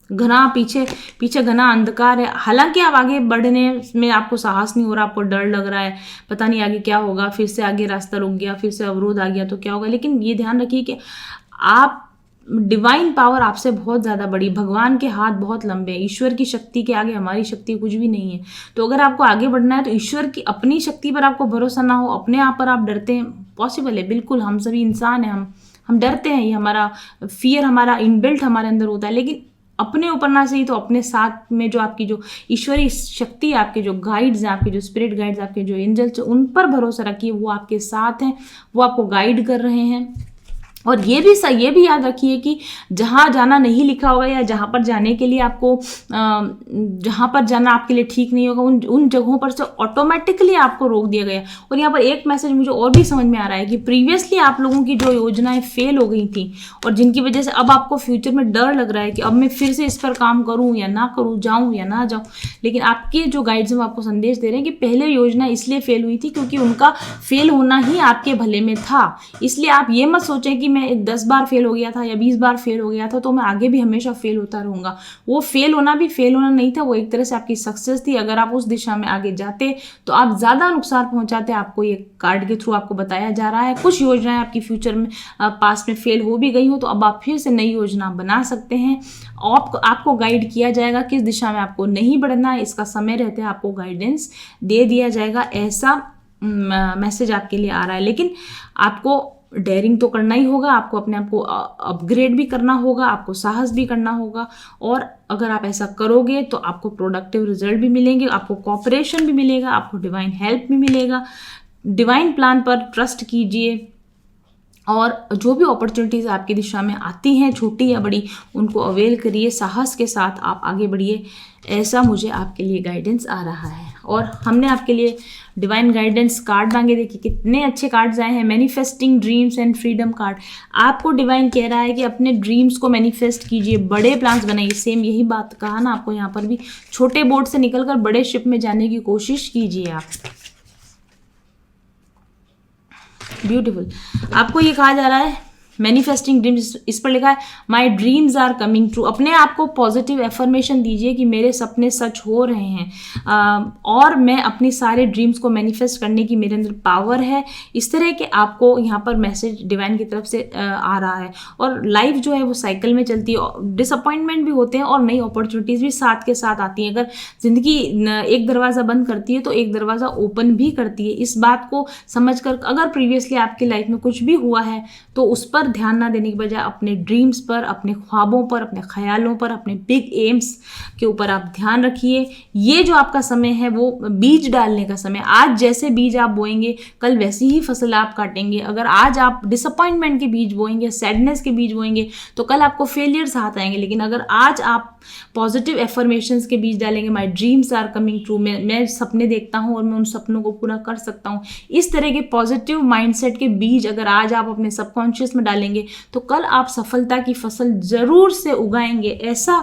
Speaker 1: घना पीछे घना अंधकार है। हालांकि आप आगे बढ़ने में आपको साहस नहीं हो रहा, आपको डर लग रहा है, पता नहीं आगे क्या होगा, फिर से आगे रास्ता रुक गया, फिर से अवरोध आ गया तो क्या होगा। लेकिन ये ध्यान रखिए कि आप डिवाइन पावर आपसे बहुत ज़्यादा बड़ी, भगवान के हाथ बहुत लंबे हैं, ईश्वर की शक्ति के आगे हमारी शक्ति कुछ भी नहीं है। तो अगर आपको आगे बढ़ना है तो ईश्वर की अपनी शक्ति पर आपको भरोसा ना हो, अपने आप पर आप डरते हैं, पॉसिबल है, बिल्कुल, हम सभी इंसान हैं, हम डरते हैं, ये हमारा फियर हमारा इनबिल्ट हमारे अंदर होता है। लेकिन अपने ऊपर ना सही तो अपने साथ में जो आपकी जो ईश्वरीय शक्ति है, आपके जो गाइड्स हैं, आपके जो स्पिरिट गाइड्स, आपके जो एंजल्स, उन पर भरोसा रखिए, वो आपके साथ हैं, वो आपको गाइड कर रहे हैं। और ये भी याद रखिए कि जहाँ जाना नहीं लिखा होगा, या जहाँ पर जाने के लिए आपको जहाँ पर जाना आपके लिए ठीक नहीं होगा, उन जगहों पर से ऑटोमेटिकली आपको रोक दिया गया। और यहाँ पर एक मैसेज मुझे और भी समझ में आ रहा है कि प्रीवियसली आप लोगों की जो योजनाएं फेल हो गई थी, और जिनकी वजह से अब आपको फ्यूचर में डर लग रहा है कि अब मैं फिर से इस पर काम करूँ या ना करूँ, जाऊँ या ना जाऊँ, लेकिन आपके जो गाइड्स हैं वो आपको संदेश दे रहे हैं कि पहले योजना इसलिए फेल हुई थी क्योंकि उनका फेल होना ही आपके भले में था। इसलिए आप ये मत सोचें कि मैं 10 बार फेल हो गया था या 20 बार फेल हो गया था तो मैं आगे भी हमेशा फेल होता रहूँगा। वो फेल होना भी फेल होना नहीं था, वो एक तरह से आपकी सक्सेस थी। अगर आप उस दिशा में आगे जाते तो आप ज़्यादा नुकसान पहुँचाते। आपको ये कार्ड के थ्रू आपको बताया जा रहा है। कुछ योजनाएं आपकी फ्यूचर में पास्ट में फेल हो भी गई हो तो अब आप फिर से नई योजना बना सकते हैं। आपको गाइड किया जाएगा किस दिशा में आपको नहीं बढ़ना है, इसका समय रहते आपको गाइडेंस दे दिया जाएगा। ऐसा मैसेज आपके लिए आ रहा है। लेकिन आपको डेयरिंग तो करना ही होगा, आपको अपने आप को अपग्रेड भी करना होगा, आपको साहस भी करना होगा। और अगर आप ऐसा करोगे तो आपको प्रोडक्टिव रिजल्ट भी मिलेंगे, आपको कोऑपरेशन भी मिलेगा, आपको डिवाइन हेल्प भी मिलेगा। डिवाइन प्लान पर ट्रस्ट कीजिए और जो भी अपॉर्चुनिटीज़ आपकी दिशा में आती हैं, छोटी या बड़ी, उनको अवेल करिए। साहस के साथ आप आगे बढ़िए। ऐसा मुझे आपके लिए गाइडेंस आ रहा है। और हमने आपके लिए डिवाइन गाइडेंस कार्ड मांगे। देखिए कितने अच्छे कार्ड्स आए हैं। Manifesting dreams and freedom card. आपको डिवाइन कह रहा है कि अपने ड्रीम्स को मैनिफेस्ट कीजिए, बड़े प्लान्स बनाइए। सेम यही बात कहा ना आपको यहाँ पर भी, छोटे बोट से निकलकर बड़े शिप में जाने की कोशिश कीजिए आप। ब्यूटीफुल। आपको ये कहा जा रहा है मैनिफेस्टिंग ड्रीम्स, इस पर लिखा है my dreams are coming true. अपने आप को पॉजिटिव एफर्मेशन दीजिए कि मेरे सपने सच हो रहे हैं और मैं अपनी सारे ड्रीम्स को मैनिफेस्ट करने की मेरे अंदर पावर है। इस तरह के आपको यहाँ पर मैसेज डिवाइन की तरफ से आ रहा है। और लाइफ जो है वो साइकिल में चलती है, डिसअपॉइंटमेंट भी होते हैं और नई अपॉर्चुनिटीज़ भी साथ के साथ आती हैं। अगर ज़िंदगी एक दरवाज़ा बंद करती है तो एक दरवाज़ा ओपन भी करती है। इस बात को समझकर अगर प्रीवियसली आपकी लाइफ में कुछ भी हुआ है तो उस पर ध्यान ना देने की बजाय अपने ड्रीम्स पर, अपने ख्वाबों पर, अपने ख्यालों पर, अपने बिग एम्स के ऊपर आप ध्यान रखिए। ये जो आपका समय है वो बीज डालने का समय। आज जैसे बीज आप बोएंगे कल वैसी ही फसल आप काटेंगे। अगर आज आप डिसअपॉइंटमेंट के बीज बोएंगे, सैडनेस के बीज बोएंगे तो कल आपको फेलियर्स हाथ आएंगे। लेकिन अगर आज आप पॉजिटिव एफर्मेशंस के बीज डालेंगे, my dreams are coming true, मैं सपने देखता हूँ और मैं उन सपनों को पूरा कर सकता हूँ, इस तरह के पॉजिटिव माइंडसेट के बीज अगर आज आप अपने सबकॉन्शियस में डालेंगे तो कल आप सफलता की फसल जरूर से उगाएंगे। ऐसा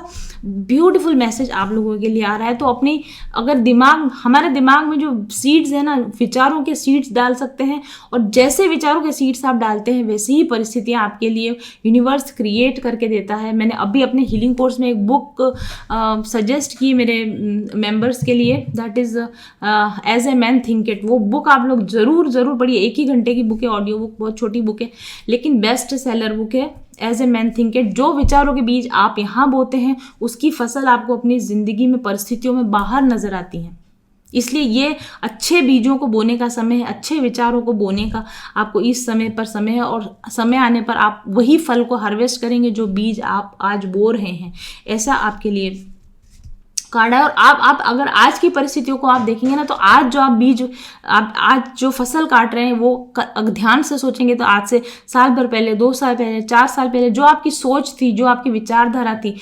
Speaker 1: ब्यूटीफुल मैसेज आप लोगों के लिए आ रहा है। तो अपनी अगर हमारे दिमाग में जो सीड्स है ना, विचारों के सीड्स डाल सकते हैं और जैसे विचारों के सीड्स आप डालते हैं वैसे ही परिस्थितियां आपके लिए यूनिवर्स क्रिएट करके देता है। मैंने अभी अपने हीलिंग कोर्स में एक बुक सजेस्ट की मेरे मेंबर्स के लिए, that is as a man think it. वो बुक आप लोग जरूर पढ़िए। 1 ही घंटे की बुक है, ऑडियो बुक, बहुत छोटी बुक है लेकिन बेस्ट सेलर बुक है। As a man think it. जो विचारों के बीज आप यहाँ बोते हैं उसकी फसल आपको अपनी जिंदगी में परिस्थितियों में बाहर नजर आती है। इसलिए ये अच्छे बीजों को बोने का समय है, अच्छे विचारों को बोने का आपको इस समय पर समय है और समय आने पर आप वही फल को हार्वेस्ट करेंगे जो बीज आप आज बो रहे हैं। ऐसा आपके लिए कार्ड है। और आप अगर आज की परिस्थितियों को आप देखेंगे ना तो आज जो आप बीज, आप आज जो फसल काट रहे हैं वो ध्यान से सोचेंगे तो आज से साल भर पहले, 2 साल पहले, 4 साल पहले जो आपकी सोच थी, जो आपकी विचारधारा थी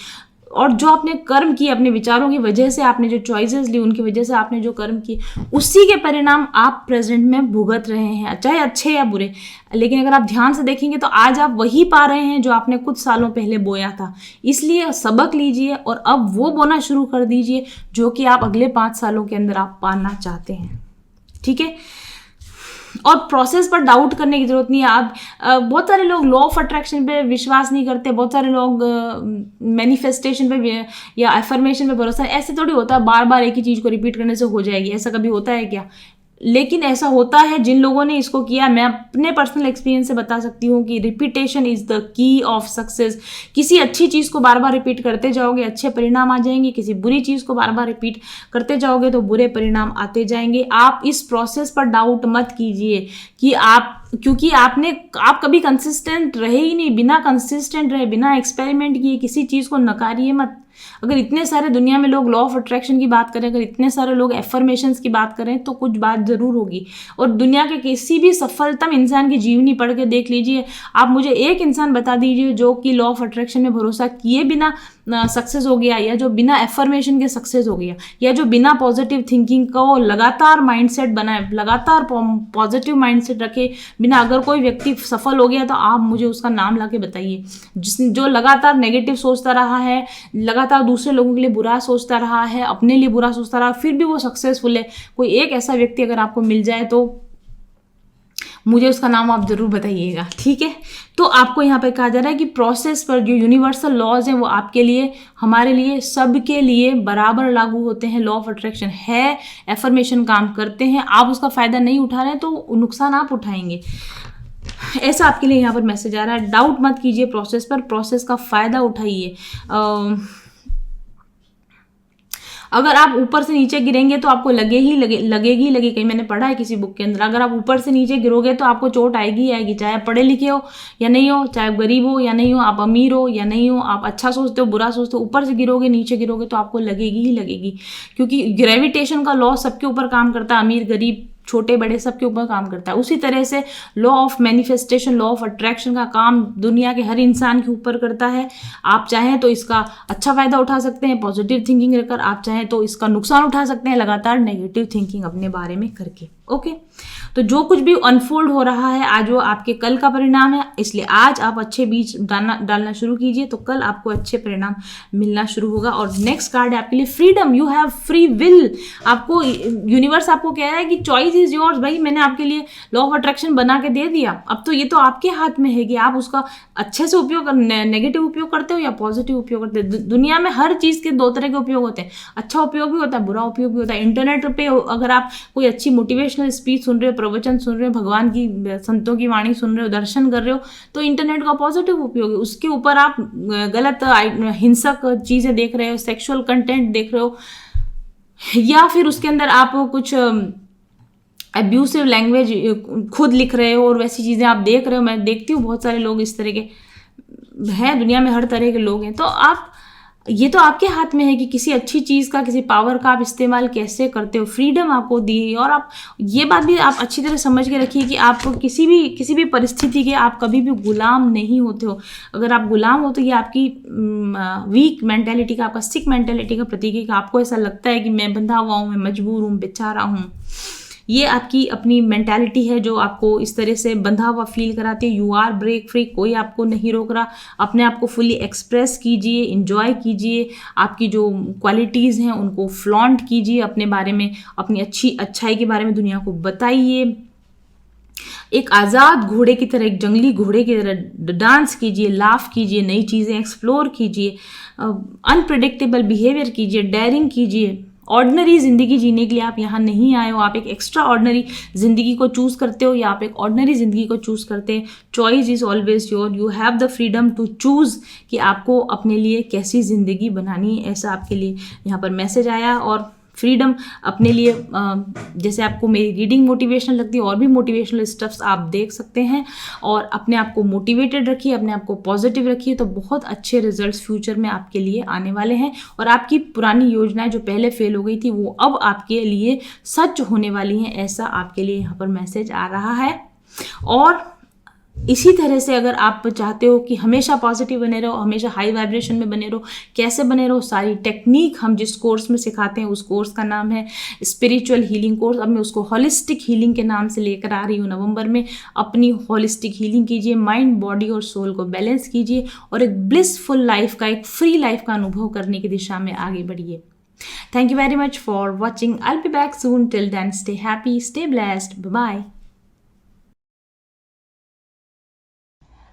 Speaker 1: और जो आपने कर्म किए अपने विचारों की वजह से, आपने जो चॉइसेस ली उनकी वजह से आपने जो कर्म किए, उसी के परिणाम आप प्रेजेंट में भुगत रहे हैं, चाहे अच्छे या बुरे। लेकिन अगर आप ध्यान से देखेंगे तो आज आप वही पा रहे हैं जो आपने कुछ सालों पहले बोया था। इसलिए सबक लीजिए और अब वो बोना शुरू कर दीजिए जो कि आप अगले 5 सालों के अंदर आप पाना चाहते हैं। ठीक है। और प्रोसेस पर डाउट करने की जरूरत नहीं है। आप बहुत सारे लोग लॉ ऑफ अट्रैक्शन पे विश्वास नहीं करते, बहुत सारे लोग मैनिफेस्टेशन पे या अफर्मेशन पे भरोसा, ऐसे थोड़ी होता है बार बार एक ही चीज़ को रिपीट करने से हो जाएगी, ऐसा कभी होता है क्या? लेकिन ऐसा होता है जिन लोगों ने इसको किया। मैं अपने पर्सनल एक्सपीरियंस से बता सकती हूँ कि repetition is the key of success. किसी अच्छी चीज़ को बार बार रिपीट करते जाओगे अच्छे परिणाम आ जाएंगे, किसी बुरी चीज़ को बार बार रिपीट करते जाओगे तो बुरे परिणाम आते जाएंगे। आप इस प्रोसेस पर डाउट मत कीजिए कि क्योंकि आप कभी कंसिस्टेंट रहे ही नहीं। बिना कंसिस्टेंट रहे, बिना एक्सपेरिमेंट किए किसी चीज़ को नकारिए मत। अगर इतने सारे दुनिया में लोग लॉ ऑफ अट्रैक्शन की बात करें, अगर इतने सारे लोग एफर्मेशंस की बात करें तो कुछ बात जरूर होगी। और दुनिया के किसी भी सफलतम इंसान की जीवनी पढ़ के देख लीजिए, आप मुझे एक इंसान बता दीजिए जो कि लॉ ऑफ अट्रैक्शन में भरोसा किए बिना सक्सेस हो गया, या जो बिना एफर्मेशन के सक्सेस हो गया, या जो बिना पॉजिटिव थिंकिंग को लगातार माइंडसेट बनाए, लगातार पॉजिटिव माइंडसेट रखे बिना अगर कोई व्यक्ति सफल हो गया तो आप मुझे उसका नाम ला के बताइए। जो लगातार नेगेटिव सोचता रहा है, लगातार दूसरे लोगों के लिए बुरा सोचता रहा है, अपने लिए बुरा सोचता रहा, फिर भी वो सक्सेसफुल है। कोई एक ऐसा व्यक्ति अगर आपको मिल जाए तो मुझे उसका नाम आप ज़रूर बताइएगा, ठीक है। तो आपको यहाँ पे कहा जा रहा है कि प्रोसेस पर जो यूनिवर्सल लॉज हैं वो आपके लिए, हमारे लिए, सबके लिए बराबर लागू होते हैं। लॉ ऑफ अट्रैक्शन है, एफर्मेशन काम करते हैं, आप उसका फ़ायदा नहीं उठा रहे हैं तो नुकसान आप उठाएंगे, ऐसा आपके लिए यहाँ पर मैसेज आ रहा है। डाउट मत कीजिए प्रोसेस पर, प्रोसेस का फ़ायदा उठाइए। अगर आप ऊपर से नीचे गिरेंगे तो आपको लगेगी, कहीं मैंने पढ़ा है किसी बुक के अंदर, अगर आप ऊपर से नीचे गिरोगे तो आपको चोट आएगी आएगी, चाहे आप पढ़े लिखे हो या नहीं हो, चाहे आप गरीब हो या नहीं हो, आप अमीर हो या नहीं हो, आप अच्छा सोचते हो बुरा सोचते हो, ऊपर से गिरोगे नीचे गिरोगे तो आपको लगेगी ही लगेगी, क्योंकि ग्रेविटेशन का लॉ सबके ऊपर काम करता है, अमीर गरीब छोटे बड़े सबके ऊपर काम करता है। उसी तरह से law of manifestation, law of attraction का काम दुनिया के हर इंसान के ऊपर करता है। आप चाहें तो इसका अच्छा फायदा उठा सकते हैं पॉजिटिव थिंकिंग रखकर, आप चाहें तो इसका नुकसान उठा सकते हैं लगातार नेगेटिव थिंकिंग अपने बारे में करके। ओके, तो जो कुछ भी अनफोल्ड हो रहा है आज वो आपके कल का परिणाम है, इसलिए आज आप अच्छे बीज डालना शुरू कीजिए तो कल आपको अच्छे परिणाम मिलना शुरू होगा। और नेक्स्ट कार्ड है आपके लिए freedom, you have free will. आपको यूनिवर्स आपको कह रहा है कि चॉइस इज योर्स। भाई मैंने आपके लिए लॉ ऑफ अट्रैक्शन बना के दे दिया, अब तो ये तो आपके हाथ में है कि आप उसका अच्छे से उपयोग, नेगेटिव उपयोग करते हो या पॉजिटिव उपयोग करते हो। दुनिया में हर चीज़ के दो तरह के उपयोग होते हैं, अच्छा उपयोग भी होता है, बुरा उपयोग भी होता है। इंटरनेट पे अगर आप कोई अच्छी मोटिवेशनल स्पीच सुन रहे हो, प्रवचन सुन रहे हो, भगवान की संतों की वाणी सुन रहे हो, दर्शन कर रहे हो, तो इंटरनेट का पॉजिटिव उपयोग है। उसके ऊपर आप गलत हिंसक चीज़ें देख रहे हो, सेक्सुअल कंटेंट देख रहे हो, या फिर उसके अंदर आप कुछ एब्यूसिव लैंग्वेज खुद लिख रहे हो और वैसी चीज़ें आप देख रहे हो। मैं देखती हूँ बहुत सारे लोग इस तरह के हैं, दुनिया में हर तरह के लोग हैं। तो आप, ये तो आपके हाथ में है कि किसी अच्छी चीज़ का, किसी पावर का आप इस्तेमाल कैसे करते हो। फ्रीडम आपको दी है, और आप ये बात भी आप अच्छी तरह समझ के रखिए कि आप किसी भी परिस्थिति के आप कभी भी गुलाम नहीं होते हो। अगर आप गुलाम हो तो ये आपकी वीक मेंटेलिटी का, आपका सिक मेंटेलिटी का प्रतीक है कि आपको ऐसा लगता है कि मैं बंधा हुआ हूँ, मैं मजबूर हूँ, बेचारा हूँ। ये आपकी अपनी मेंटालिटी है जो आपको इस तरह से बंधा हुआ फील कराती है। यू आर ब्रेक फ्री, कोई आपको नहीं रोक रहा। अपने आप को फुली एक्सप्रेस कीजिए, इंजॉय कीजिए, आपकी जो क्वालिटीज़ हैं उनको फ्लॉन्ट कीजिए, अपने बारे में, अपनी अच्छाई के बारे में दुनिया को बताइए। एक आज़ाद घोड़े की तरह, एक जंगली घोड़े की तरह डांस कीजिए, लाफ कीजिए, नई चीज़ें एक्सप्लोर कीजिए, अनप्रेडिक्टेबल बिहेवियर कीजिए, डेयरिंग कीजिए। ऑर्डिनरी ज़िंदगी जीने के लिए आप यहाँ नहीं आए हो, आप एक एक्स्ट्रा ऑर्डिनरी ज़िंदगी को चूज़ करते हो या आप एक ऑर्डिनरी ज़िंदगी को चूज़ करते हैं। Choice is always your, you have the freedom to choose कि आपको अपने लिए कैसी ज़िंदगी बनानी है, ऐसा आपके लिए यहाँ पर मैसेज आया। और फ्रीडम अपने लिए, जैसे आपको मेरी रीडिंग मोटिवेशनल लगती है, और भी मोटिवेशनल स्टफ्स आप देख सकते हैं, और अपने आप को मोटिवेटेड रखिए, अपने आप को पॉजिटिव रखिए, तो बहुत अच्छे रिजल्ट्स फ्यूचर में आपके लिए आने वाले हैं। और आपकी पुरानी योजनाएं जो पहले फेल हो गई थी वो अब आपके लिए सच होने वाली हैं, ऐसा आपके लिए यहाँ पर मैसेज आ रहा है। और इसी तरह से अगर आप चाहते हो कि हमेशा पॉजिटिव बने रहो, हमेशा हाई वाइब्रेशन में बने रहो, कैसे बने रहो, सारी टेक्निक हम जिस कोर्स में सिखाते हैं, उस कोर्स का नाम है स्पिरिचुअल हीलिंग कोर्स। अब मैं उसको होलिस्टिक हीलिंग के नाम से लेकर आ रही हूँ नवंबर में। अपनी होलिस्टिक हीलिंग कीजिए, माइंड, बॉडी और सोल को बैलेंस कीजिए, और एक ब्लिसफुल लाइफ का, एक फ्री लाइफ का अनुभव करने की दिशा में आगे बढ़िए। Thank you very much for watching. I'll be back soon. Till then, stay happy, stay blessed. Bye-bye.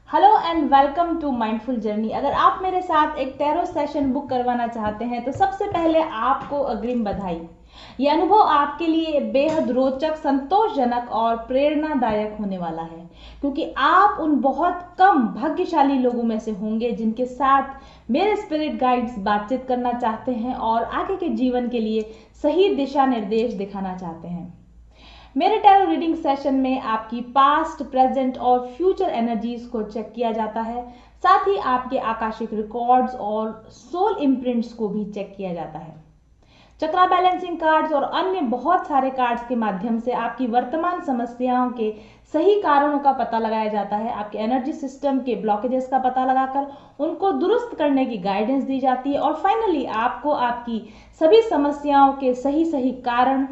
Speaker 1: Hello and welcome to mindful journey. अगर आप मेरे साथ एक टैरो सेशन बुक करवाना चाहते हैं तो सबसे पहले आपको अग्रिम बधाई। ये अनुभव आपके लिए बेहद रोचक, संतोषजनक और प्रेरणादायक होने वाला है, क्योंकि आप उन बहुत कम भाग्यशाली लोगों में से होंगे जिनके साथ मेरे स्पिरिट गाइड्स बातचीत करना चाहते हैं और आगे के जीवन के लिए सही दिशा निर्देश दिखाना चाहते हैं। मेरे टैरो रीडिंग सेशन में आपकी पास्ट, प्रेजेंट और फ्यूचर एनर्जीज को चेक किया जाता है। साथ ही आपके आकाशिक रिकॉर्ड्स और सोल इम्प्रिंट्स को भी चेक किया जाता है। चक्रा बैलेंसिंग कार्ड्स और अन्य बहुत सारे कार्ड्स के माध्यम से आपकी वर्तमान समस्याओं के सही कारणों का पता लगाया जाता है। आपके एनर्जी सिस्टम के ब्लॉकेजेस का पता लगाकर उनको दुरुस्त करने की गाइडेंस दी जाती है। और फाइनली आपको आपकी सभी समस्याओं के सही कारण,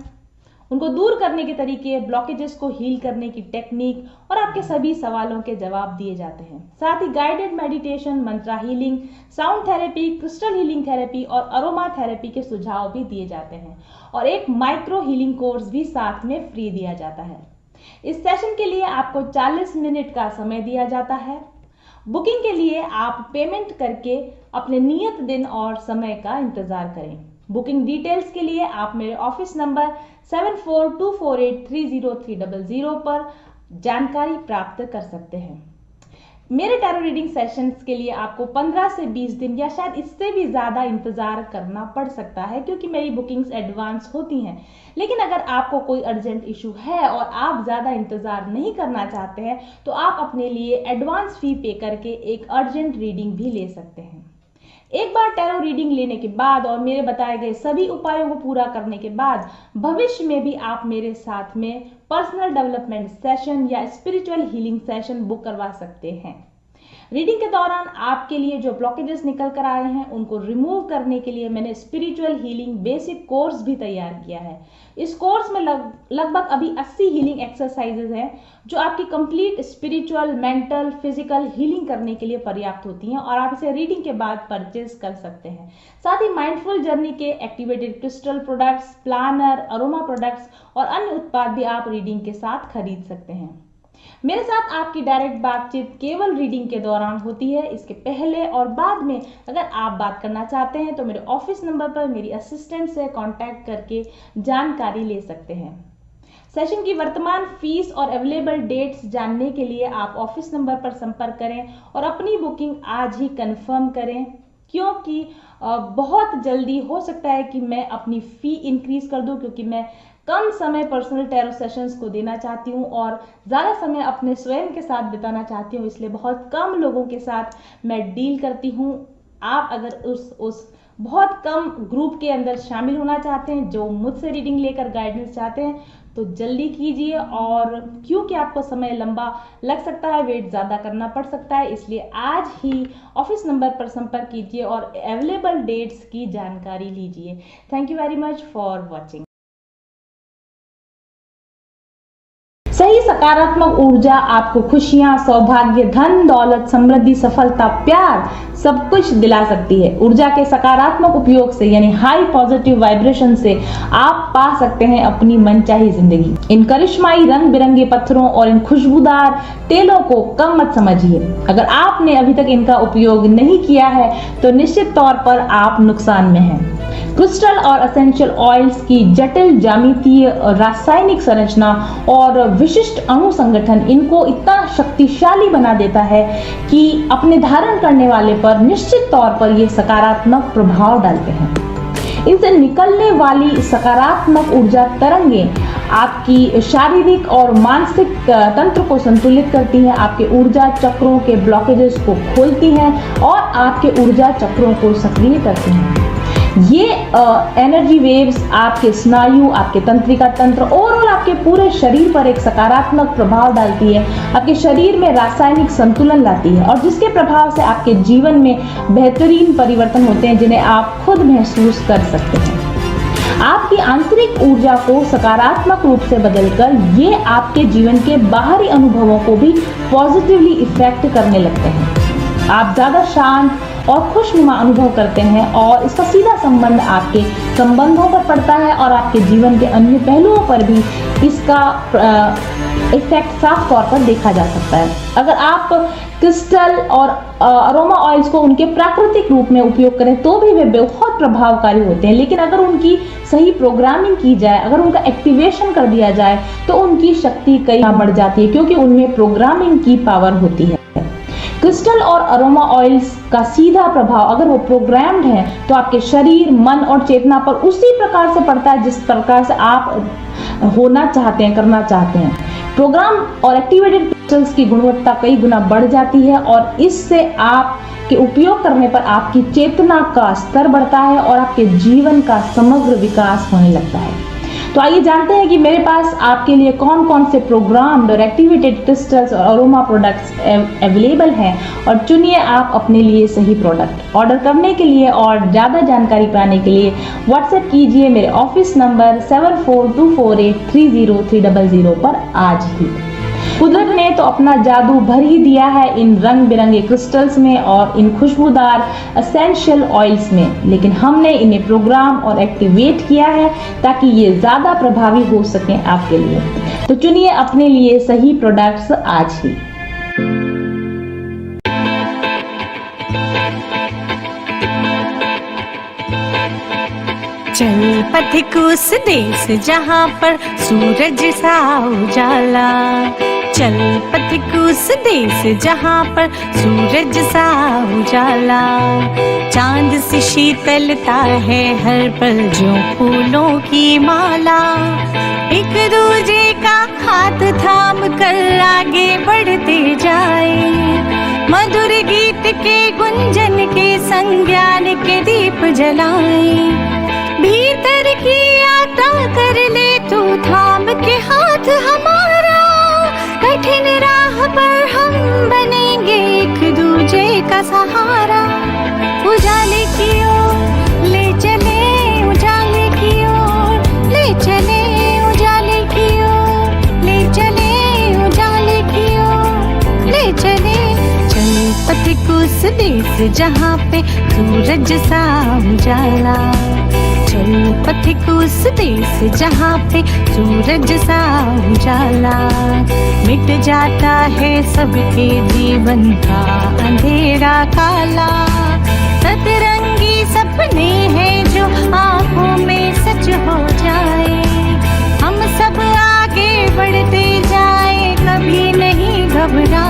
Speaker 1: उनको दूर करने के तरीके, ब्लॉकेजेस को हील करने की टेक्निक और आपके सभी सवालों के जवाब दिए जाते हैं। साथ ही guided meditation, mantra healing, sound therapy, crystal healing therapy और अरोमा थेरेपी के सुझाव भी दिए जाते हैं। और एक माइक्रो हीलिंग कोर्स भी साथ में फ्री दिया जाता है। इस सेशन के लिए आपको 40 मिनट का समय दिया जाता है। बुकिंग के लिए आप पेमेंट करके अपने नियत दिन और समय का इंतजार करें। बुकिंग डिटेल्स के लिए आप मेरे ऑफिस नंबर 7424830300 पर जानकारी प्राप्त कर सकते हैं। मेरे टैरो रीडिंग सेशंस के लिए आपको 15 से 20 दिन या शायद इससे भी ज़्यादा इंतज़ार करना पड़ सकता है, क्योंकि मेरी बुकिंग्स एडवांस होती हैं। लेकिन अगर आपको कोई अर्जेंट इशू है और आप ज़्यादा इंतज़ार नहीं करना चाहते हैं तो आप अपने लिए एडवांस फी पे करके एक अर्जेंट रीडिंग भी ले सकते हैं। एक बार टैरो रीडिंग लेने के बाद और मेरे बताए गए सभी उपायों को पूरा करने के बाद भविष्य में भी आप मेरे साथ में पर्सनल डेवलपमेंट सेशन या स्पिरिचुअल हीलिंग सेशन बुक करवा सकते हैं। रीडिंग के दौरान आपके लिए जो ब्लॉकेजेस निकल कर आए हैं उनको रिमूव करने के लिए मैंने स्पिरिचुअल हीलिंग बेसिक कोर्स भी तैयार किया है। इस कोर्स में लगभग अभी 80 हीलिंग एक्सरसाइजेज हैं जो आपकी complete spiritual, mental, physical healing करने के लिए पर्याप्त होती हैं और आप इसे रीडिंग के बाद परचेज कर सकते हैं। साथ ही माइंडफुल जर्नी के activated crystal products, planner, aroma products और अन्य उत्पाद भी आप रीडिंग के साथ खरीद सकते हैं। मेरे साथ आपकी डायरेक्ट बातचीत केवल रीडिंग के दौरान होती है। इसके पहले और बाद में अगर आप बात करना चाहते हैं तो मेरे ऑफिस नंबर पर मेरी असिस्टेंट से कांटेक्ट करके जानकारी ले सकते हैं। सेशन की वर्तमान फीस और अवेलेबल डेट्स जानने के लिए आप ऑफिस नंबर पर संपर्क करें और अपनी बुकिंग आज ही कंफर्म करें, क्योंकि बहुत जल्दी हो सकता है कि मैं अपनी फ़ी इंक्रीज कर दूं, क्योंकि मैं कम समय पर्सनल टैरो सेशंस को देना चाहती हूँ और ज़्यादा समय अपने स्वयं के साथ बिताना चाहती हूँ, इसलिए बहुत कम लोगों के साथ मैं डील करती हूँ। आप अगर उस बहुत कम ग्रुप के अंदर शामिल होना चाहते हैं जो मुझसे रीडिंग लेकर गाइडेंस चाहते हैं तो जल्दी कीजिए, और क्योंकि आपको समय लंबा लग सकता है, वेट ज़्यादा करना पड़ सकता है, इसलिए आज ही ऑफिस नंबर पर संपर्क कीजिए और अवेलेबल डेट्स की जानकारी लीजिए। Thank you very much for watching. सही सकारात्मक ऊर्जा आपको खुशियां, सौभाग्य, धन, दौलत, समृद्धि, सफलता, प्यार सब कुछ दिला सकती है। ऊर्जा के सकारात्मक उपयोग से यानी हाई पॉजिटिव वाइब्रेशन से आप पा सकते हैं अपनी मनचाही जिंदगी। इन करिश्माई रंग बिरंगे पत्थरों और इन खुशबूदार तेलों को कम मत समझिए। अगर आपने अभी तक इनका उपयोग नहीं किया है तो निश्चित तौर पर आप नुकसान में हैं। क्रिस्टल और एसेंशियल ऑयल्स की जटिल ज्यामितीय, रासायनिक संरचना और विशिष्ट अणु संगठन इनको इतना शक्तिशाली बना देता है कि अपने धारण करने वाले पर निश्चित तौर पर ये सकारात्मक प्रभाव डालते हैं। इनसे निकलने वाली सकारात्मक ऊर्जा तरंगें आपकी शारीरिक और मानसिक तंत्र को संतुलित करती हैं, आपके ऊर्जा चक्रों के ब्लॉकेजेस को खोलती हैं और आपके ऊर्जा चक्रों को सक्रिय करती हैं। ये एनर्जी वेव्स आपके स्नायु, आपके तंत्रिका तंत्र, ओवरऑल आपके पूरे शरीर पर एक सकारात्मक प्रभाव डालती है, आपके शरीर में रासायनिक संतुलन लाती है और जिसके प्रभाव से आपके जीवन में बेहतरीन परिवर्तन होते हैं जिन्हें आप खुद महसूस कर सकते हैं। आपकी आंतरिक ऊर्जा को सकारात्मक रूप से बदलकर ये आपके जीवन के बाहरी अनुभवों को भी पॉजिटिवली इफेक्ट करने लगते हैं। आप ज़्यादा शांत और खुशनुमा अनुभव करते हैं और इसका सीधा संबंध आपके संबंधों पर पड़ता है और आपके जीवन के अन्य पहलुओं पर भी इसका इफेक्ट साफ तौर पर देखा जा सकता है। अगर आप क्रिस्टल और अरोमा ऑयल्स को उनके प्राकृतिक रूप में उपयोग करें तो भी वे बहुत प्रभावकारी होते हैं, लेकिन अगर उनकी सही प्रोग्रामिंग की जाए, अगर उनका एक्टिवेशन कर दिया जाए तो उनकी शक्ति कई बढ़ जाती है, क्योंकि उनमें प्रोग्रामिंग की पावर होती है। क्रिस्टल और अरोमा ऑयल्स का सीधा प्रभाव अगर वो प्रोग्राम्ड है तो आपके शरीर, मन और चेतना पर उसी प्रकार से पड़ता है जिस प्रकार से आप होना चाहते हैं, करना चाहते हैं। प्रोग्राम और एक्टिवेटेड क्रिस्टल्स की गुणवत्ता कई गुना बढ़ जाती है और इससे आप के उपयोग करने पर आपकी चेतना का स्तर बढ़ता है और आपके जीवन का समग्र विकास होने लगता है। तो आइए जानते हैं कि मेरे पास आपके लिए कौन कौन से प्रोग्राम्ड और एक्टिवेटेड क्रिस्टल्स और अरोमा प्रोडक्ट्स अवेलेबल हैं और चुनिए आप अपने लिए सही प्रोडक्ट। ऑर्डर करने के लिए और ज़्यादा जानकारी पाने के लिए व्हाट्सएप कीजिए मेरे ऑफिस नंबर 7424830300 पर आज ही। कुदरत ने तो अपना जादू भर ही दिया है इन रंग बिरंगे क्रिस्टल्स में और इन खुशबूदार एसेंशियल ऑयल्स में, लेकिन हमने इन्हें प्रोग्राम और एक्टिवेट किया है ताकि ये ज़्यादा प्रभावी हो सकें आपके लिए। तो चुनिए अपने लिए सही प्रोडक्ट्स आज ही।
Speaker 2: चल पथिक उस देश जहाँ पर सूरज सा उजाला, चल पथिक उस देश जहाँ पर सूरज सा उजाला, चांद सी शीतलता है हर पल जो फूलों की माला, एक दूजे का हाथ थाम कर आगे बढ़ते जाए, मधुर गीत के गुंजन के संज्ञान के दीप जलाए, भीतर की यात्रा कर ले तू थाम के हाथ हमारा, कठिन राह पर हम बनेंगे एक दूजे का सहारा, उजाले की ओर ले चले, उजाले की ओर ले चले, उजाले की ओर ले चले, उजाले की ओर ले चले, चल पथिक उस देश जहाँ पे सूरज सा उजाला, चल पथिक उस देश जहाँ पे सूरज सा उजाला, मिट जाता है सबके जीवन का अंधेरा काला, सतरंगी सपने हैं जो आँखों में सच हो जाए, हम सब आगे बढ़ते जाए कभी नहीं घबरा